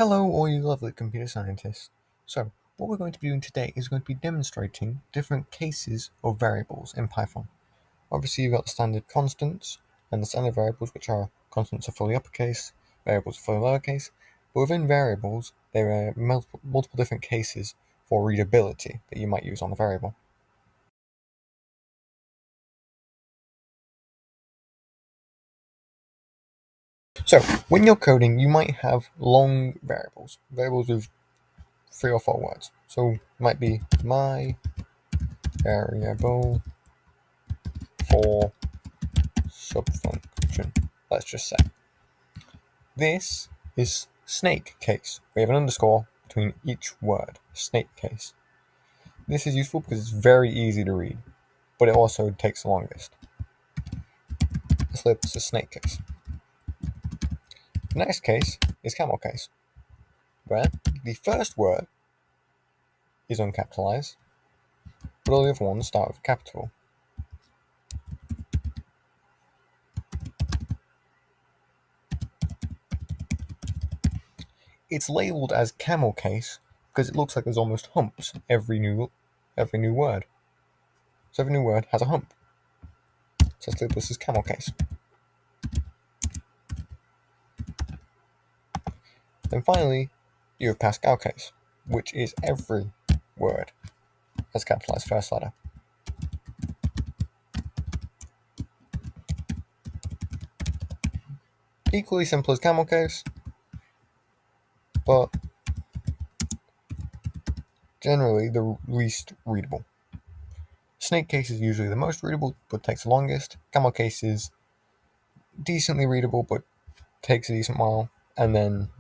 Hello, all you lovely computer scientists. So, what we're going to be doing today is going to be demonstrating different cases of variables in Python. Obviously, you've got the standard constants and the standard variables, which are constants are fully uppercase, variables are fully lowercase. But within variables, there are multiple different cases for readability that you might use on a variable. So, when you're coding, you might have long variables with 3 or 4 words. So, it might be my variable for subfunction, let's just say. This is snake case. We have an underscore between each word, snake case. This is useful because it's very easy to read, but it also takes the longest. Let's label this as snake case. The next case is camel case, where the first word is uncapitalized, but all the other ones start with a capital. It's labeled as camel case because it looks like there's almost humps every new word. So every new word has a hump. So let's label this as camel case. Then finally, you have Pascal case, which is every word has capitalized first letter. Equally simple as camel case, but generally the least readable. Snake case is usually the most readable, but takes the longest. Camel case is decently readable, but takes a decent while. And then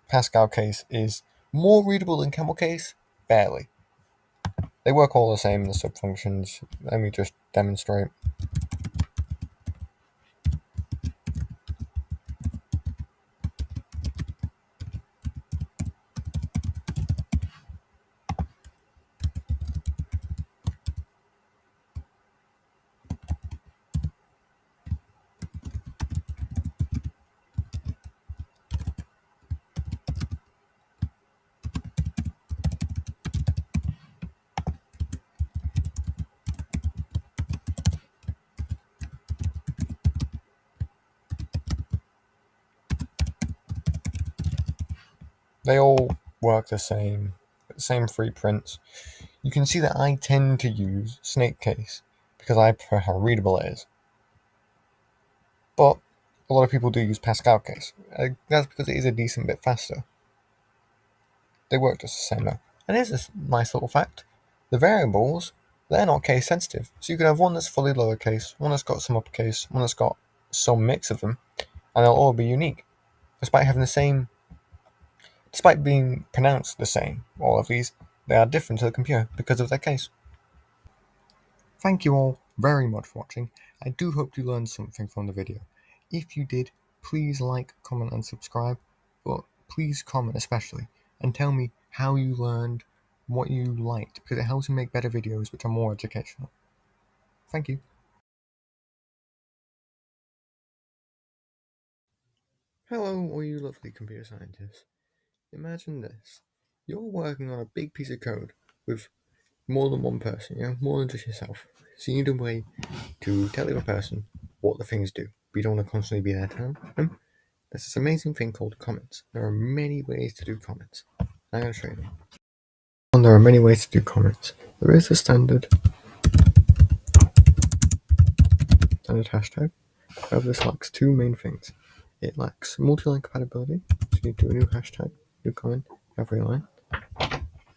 Pascal case is more readable than camel case, barely. They work all the same in the subfunctions. Let me just demonstrate. They all work the same 3 prints. You can see that I tend to use snake case because I prefer how readable it is. But a lot of people do use Pascal case. That's because it is a decent bit faster. They work just the same though. And here's a nice little fact. The variables, they're not case sensitive. So you can have one that's fully lowercase, one that's got some uppercase, one that's got some mix of them, and they'll all be unique. Despite being pronounced the same, all of these, they are different to the computer because of their case. Thank you all very much for watching. I do hope you learned something from the video. If you did, please like, comment and subscribe, but please comment especially, and tell me how you learned, what you liked, because it helps me make better videos which are more educational. Thank you. Hello, all you lovely computer scientists. Imagine this. You're working on a big piece of code with more than one person, more than just yourself. So you need a way to tell the other person what the things do. But you don't want to constantly be there telling them. There's this amazing thing called comments. There are many ways to do comments. I'm going to show you them. And there are many ways to do comments. There is a standard hashtag. However, this lacks 2 main things. It lacks multi-line compatibility, so you do a new hashtag, new comment every line.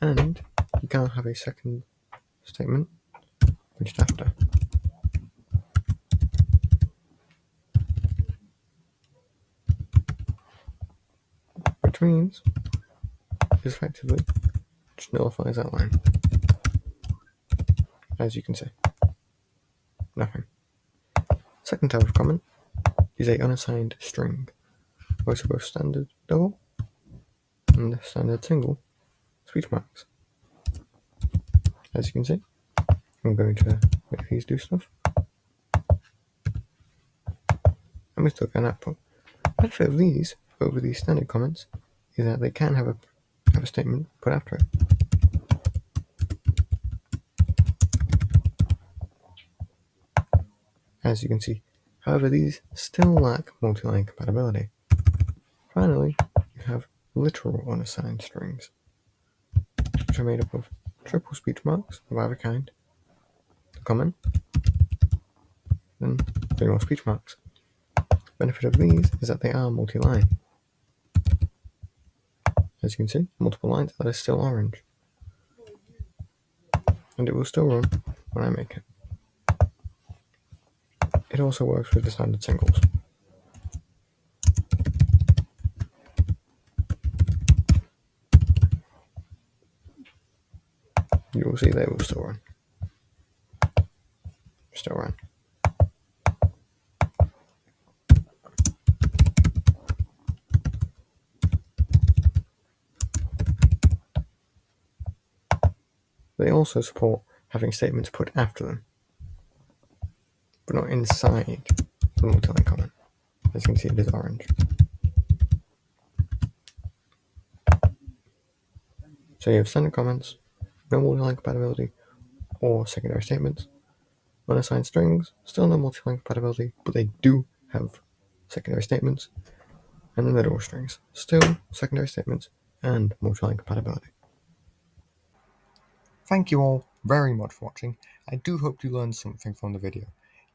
And you can't have a second statement finished after. Which means it effectively just nullifies that line. As you can see. Nothing. Second type of comment is a unassigned string. Works for both standard double and standard single speech marks. As you can see, I'm going to make these do stuff. And we still get an output. The benefit of these over these standard comments is that they can have a statement put after it. As you can see. However, these still lack multi-line compatibility. Finally, you have literal unassigned strings, which are made up of triple speech marks of either kind, the common, and 3 more speech marks. The benefit of these is that they are multi-line. As you can see, multiple lines, that is still orange. And it will still run when I make it. It also works with the standard singles. You will see they will still run. Still run. They also support having statements put after them, but not inside the multi-line comment. As you can see, it is orange. So you have standard comments, no multi-line compatibility, or secondary statements. Unassigned strings, still no multi-line compatibility, but they do have secondary statements. And then literal strings, still secondary statements and multi-line compatibility. Thank you all very much for watching. I do hope you learned something from the video.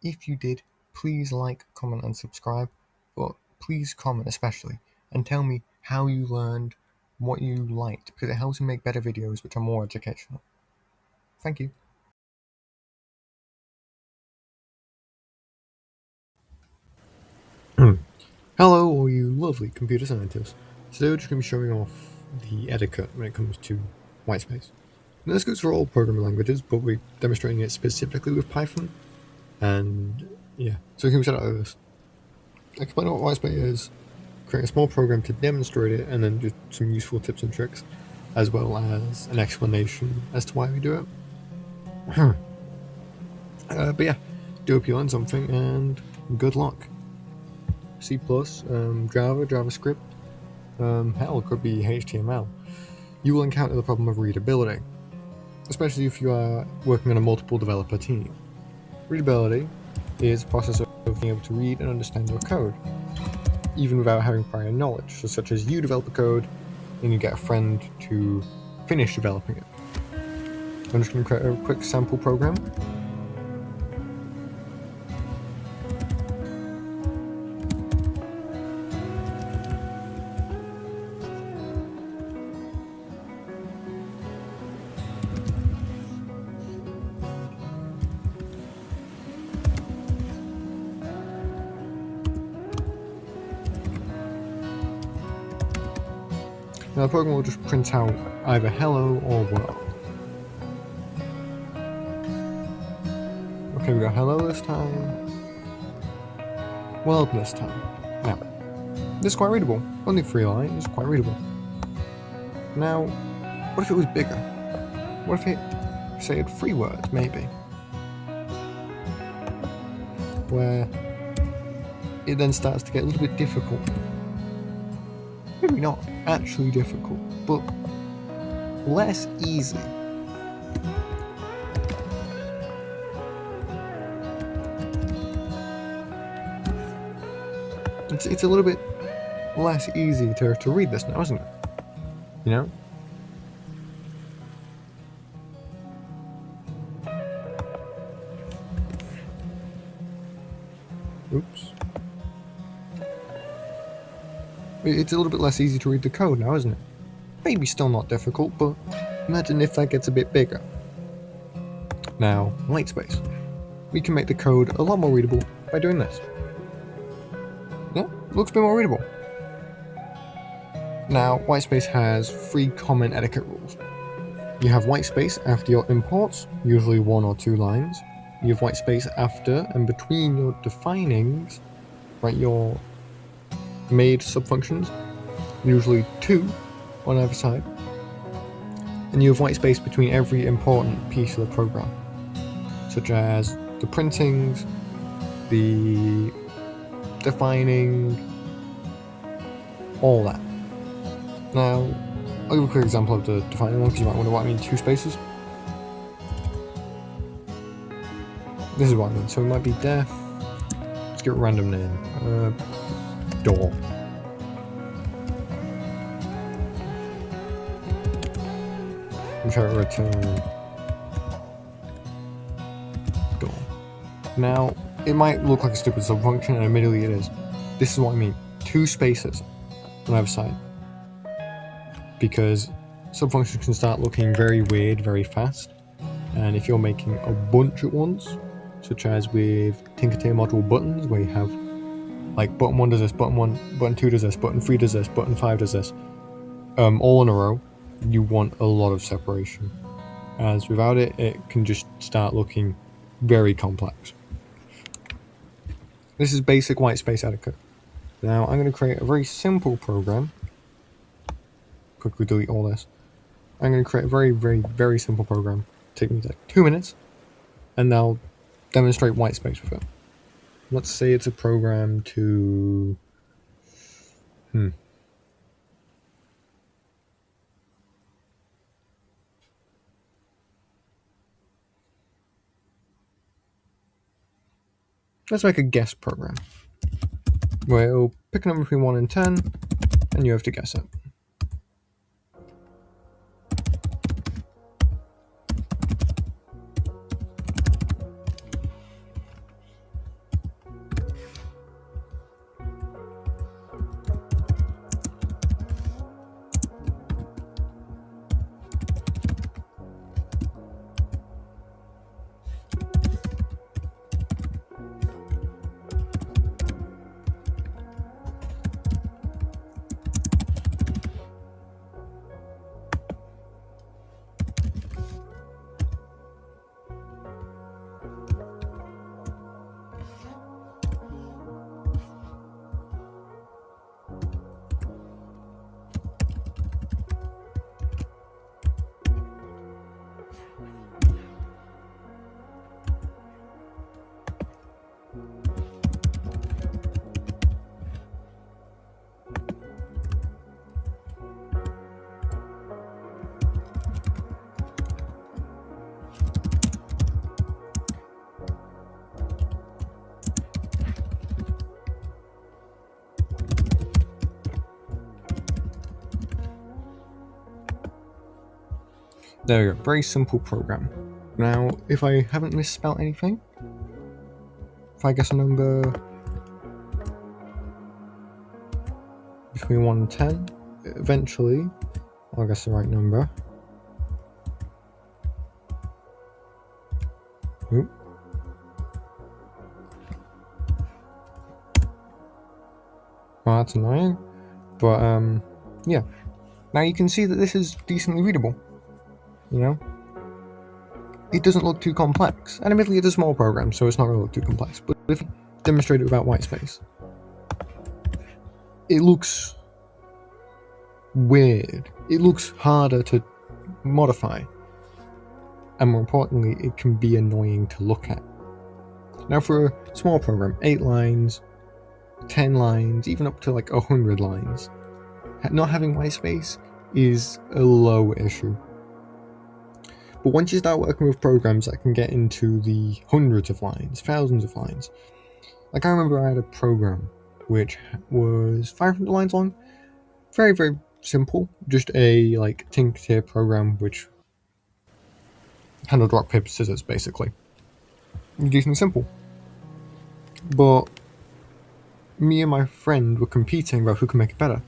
If you did, please like, comment and subscribe, but please comment especially, and tell me how you learned, what you liked, because it helps me make better videos which are more educational. Thank you. Hello all you lovely computer scientists. Today we're just going to be showing off the etiquette when it comes to whitespace. Now this goes for all programming languages, but we're demonstrating it specifically with Python. And yeah, so we can start out with this. Explain what whitespace is, create a small program to demonstrate it, and then just some useful tips and tricks, as well as an explanation as to why we do it. But yeah, do hope you learned something, and good luck. C++, Java, JavaScript, hell, it could be HTML. You will encounter the problem of readability, especially if you are working on a multiple developer team. Readability is the process of being able to read and understand your code, even without having prior knowledge, so such as you develop a code and you get a friend to finish developing it. I'm just going to create a quick sample program. Now the program will just print out either hello or world. Okay, we got hello this time, world this time. Now, this is quite readable. Only 3 lines, quite readable. Now, what if it was bigger? What if it, say, had 3 words, maybe? Where it then starts to get a little bit difficult. Maybe not actually difficult, but less easy. It's a little bit less easy to read this now, isn't it? You know? Oops. It's a little bit less easy to read the code now, isn't it? Maybe still not difficult, but imagine if that gets a bit bigger. Now, whitespace. We can make the code a lot more readable by doing this. Yeah, looks a bit more readable. Now, whitespace has 3 common etiquette rules. You have whitespace after your imports, usually 1 or 2 lines. You have whitespace after and between your definings, right, your made subfunctions, usually 2 on either side. And you have whitespace between every important piece of the program, such as the printings, the defining, all that. Now, I'll give a quick example of the defining one because you might wonder what I mean 2 spaces. This is what I mean. So it might be there. Let's give it a random name. Door. I'm trying to return door. Now, it might look like a stupid subfunction, and admittedly it is. This is what I mean. 2 spaces on either side. Because subfunctions can start looking very weird very fast. And if you're making a bunch at once, such as with Tinkertailor module buttons, where you have like button 1 does this, button 1, button 2 does this, button 3 does this, button 5 does this, all in a row, you want a lot of separation. As without it, it can just start looking very complex. This is basic white space etiquette. Now I'm going to create a very simple program. Quickly delete all this. I'm going to create a very simple program. Take me like 2 minutes, and I'll demonstrate white space with it. Let's say it's a program to let's make a guess program where it'll pick a number between 1 and 10, and you have to guess it. There we go, very simple program. Now, if I haven't misspelled anything, if I guess a number between 1 and 10, eventually I'll guess the right number. Oop. Well, that's annoying, but yeah. Now you can see that this is decently readable. You know, it doesn't look too complex, and admittedly it's a small program, so it's not going to look too complex. But if you demonstrate it without white space, it looks weird. It looks harder to modify, and more importantly, it can be annoying to look at. Now, for a small program, 8 lines, 10 lines, even up to like 100 lines, not having white space is a low issue. But once you start working with programs that can get into the hundreds of lines, thousands of lines, like I remember I had a program which was 500 lines long, very simple, just a like Tinkertailor program which handled rock paper scissors basically. Decently simple. But me and my friend were competing about who can make it better.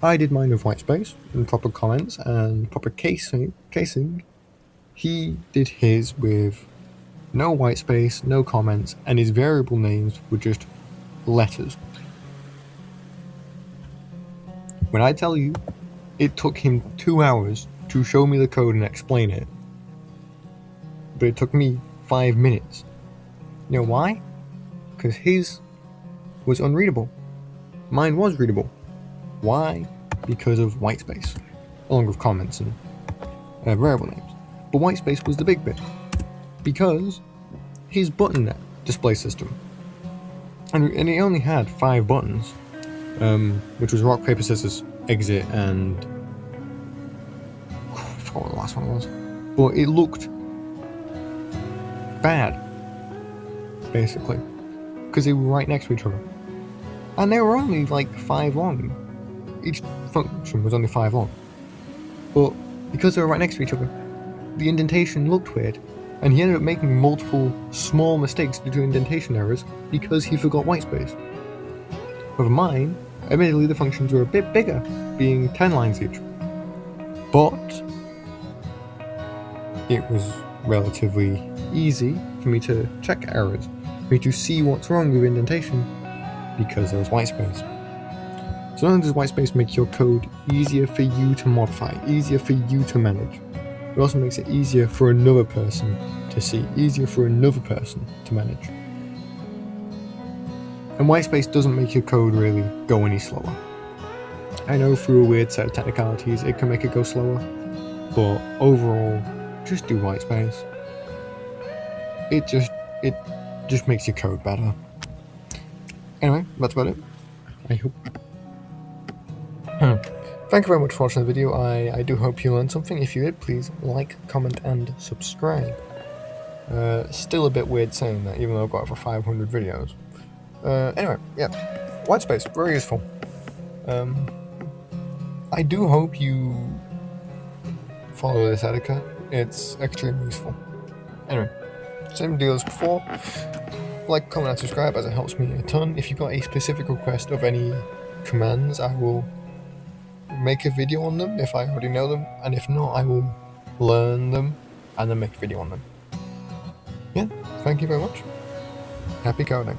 I did mine with white space and proper comments and proper casing. He did his with no white space, no comments, and his variable names were just letters. When I tell you, it took him 2 hours to show me the code and explain it, but it took me 5 minutes. You know why? Because his was unreadable. Mine was readable. Why? Because of white space, along with comments and variable names. But white space was the big bit, because his button display system, and he only had 5 buttons, which was rock, paper, scissors, exit and I forgot what the last one was, but it looked bad, basically, because they were right next to each other, and they were only like 5 long. Each function was only 5 long, but because they were right next to each other, the indentation looked weird, and he ended up making multiple small mistakes due to indentation errors because he forgot whitespace. With mine, admittedly the functions were a bit bigger, being 10 lines each, but it was relatively easy for me to check errors, for me to see what's wrong with indentation, because there was whitespace. So not only does whitespace make your code easier for you to modify, easier for you to manage, it also makes it easier for another person to see, easier for another person to manage. And whitespace doesn't make your code really go any slower. I know through a weird set of technicalities it can make it go slower, but overall, just do whitespace. It just makes your code better. Anyway, that's about it. I hope. Thank you very much for watching the video. I do hope you learned something. If you did, please like, comment, and subscribe. Still a bit weird saying that, even though I've got over 500 videos. Anyway, yeah, whitespace, very useful. I do hope you follow this etiquette. It's extremely useful. Anyway, same deal as before. Like, comment, and subscribe, as it helps me a ton. If you've got a specific request of any commands, I will make a video on them if I already know them, and if not, I will learn them and then make a video on them. Yeah, thank you very much. Happy coding.